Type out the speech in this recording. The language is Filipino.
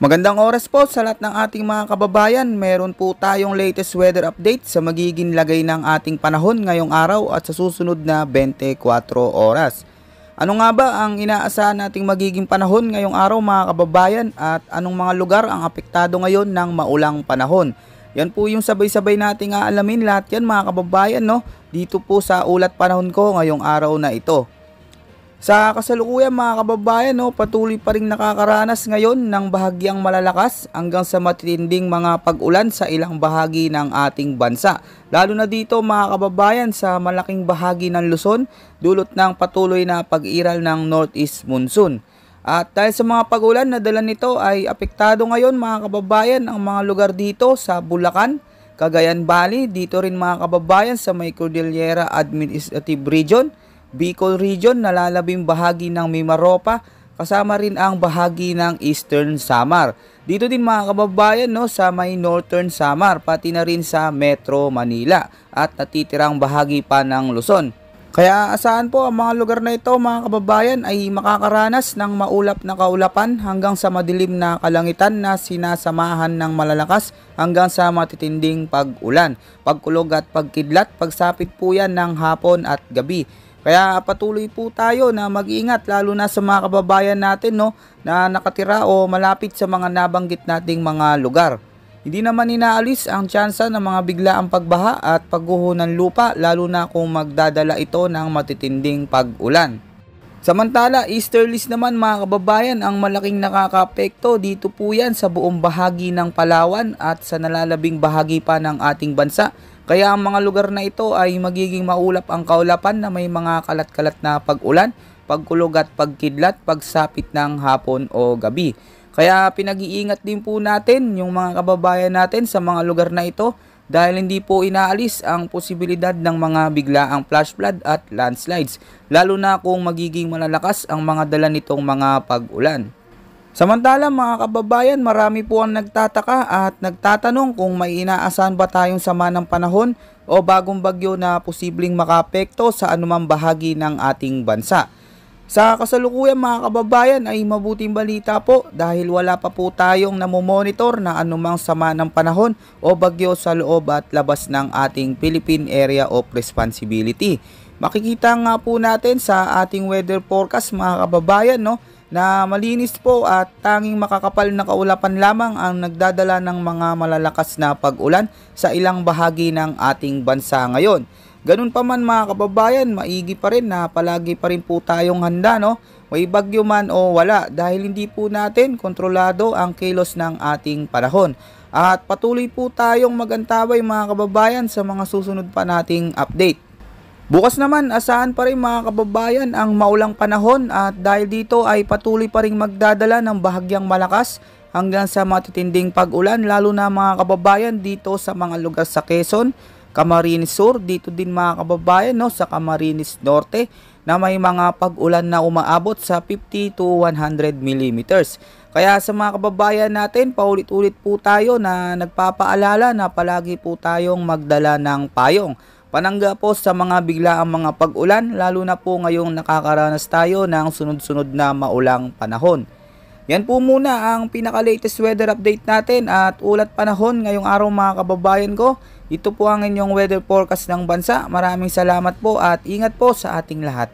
Magandang oras po sa lahat ng ating mga kababayan. Meron po tayong latest weather update sa magiging lagay ng ating panahon ngayong araw at sa susunod na 24 oras. Ano nga ba ang inaasahan nating magiging panahon ngayong araw mga kababayan at anong mga lugar ang apektado ngayon ng maulang panahon? Yan po yung sabay-sabay nating aalamin lahat yan mga kababayan, no? Dito po sa ulat panahon ko ngayong araw na ito. Sa kasalukuyan mga kababayan, no, patuloy pa rin nakakaranas ngayon ng bahagyang malalakas hanggang sa matitinding mga pag-ulan sa ilang bahagi ng ating bansa. Lalo na dito mga kababayan sa malaking bahagi ng Luzon, dulot ng patuloy na pag-iral ng northeast monsoon. At dahil sa mga pag-ulan na dala nito ay apektado ngayon mga kababayan ang mga lugar dito sa Bulacan, Cagayan Valley, dito rin mga kababayan sa may Cordillera Administrative Region, Bicol Region, nalalabing bahagi ng Mimaropa, kasama rin ang bahagi ng Eastern Samar. Dito din mga kababayan, no, sa may Northern Samar, pati na rin sa Metro Manila at natitirang bahagi pa ng Luzon. Kaya asahan po ang mga lugar na ito mga kababayan ay makakaranas ng maulap na kaulapan hanggang sa madilim na kalangitan na sinasamahan ng malalakas hanggang sa matitinding pag-ulan, pagkulog at pagkidlat. Pagsapit po yan ng hapon at gabi. Kaya patuloy po tayo na mag-iingat lalo na sa mga kababayan natin, no, na nakatira o malapit sa mga nabanggit nating mga lugar. Hindi naman inaalis ang tsansa ng mga biglaang pagbaha at pagguho ng lupa lalo na kung magdadala ito ng matitinding pag-ulan. Samantala, easterlies naman mga kababayan ang malaking nakakaapekto. Dito po yan sa buong bahagi ng Palawan at sa nalalabing bahagi pa ng ating bansa. Kaya ang mga lugar na ito ay magiging maulap ang kaulapan na may mga kalat-kalat na pag-ulan, pagkulog at pagkidlat pagsapit ng hapon o gabi. Kaya pinag-iingat din po natin yung mga kababayan natin sa mga lugar na ito dahil hindi po inaalis ang posibilidad ng mga biglaang flash flood at landslides, lalo na kung magiging malalakas ang mga dala nitong mga pag-ulan. Samantala mga kababayan, marami po ang nagtataka at nagtatanong kung may inaasahan ba tayong sama ng panahon o bagong bagyo na posibleng makaapekto sa anumang bahagi ng ating bansa. Sa kasalukuyan mga kababayan ay mabuting balita po dahil wala pa po tayong namomonitor na anumang sama ng panahon o bagyo sa loob at labas ng ating Philippine Area of Responsibility. Makikita nga po natin sa ating weather forecast mga kababayan, no, na malinis po at tanging makakapal na kaulapan lamang ang nagdadala ng mga malalakas na pag-ulan sa ilang bahagi ng ating bansa ngayon. Ganun pa man mga kababayan, maigi pa rin na palagi pa rin po tayong handa, no? May bagyo man o wala dahil hindi po natin kontrolado ang kilos ng ating panahon. At patuloy po tayong magantabay mga kababayan sa mga susunod pa nating update. Bukas naman, asahan pa rin mga kababayan ang maulang panahon at dahil dito ay patuloy pa rin magdadala ng bahagyang malakas hanggang sa matitinding pag-ulan lalo na mga kababayan dito sa mga lugar sa Quezon, Camarines Sur, dito din mga kababayan, no, sa Camarines Norte na may mga pag-ulan na umaabot sa 50 to 100 millimeters. Kaya sa mga kababayan natin, paulit-ulit po tayo na nagpapaalala na palagi po tayong magdala ng payong. Panangga po sa mga biglaang mga pag-ulan lalo na po ngayong nakakaranas tayo ng sunod-sunod na maulang panahon. Yan po muna ang pinaka-latest weather update natin at ulat panahon ngayong araw mga kababayan ko. Ito po ang inyong weather forecast ng bansa. Maraming salamat po at ingat po sa ating lahat.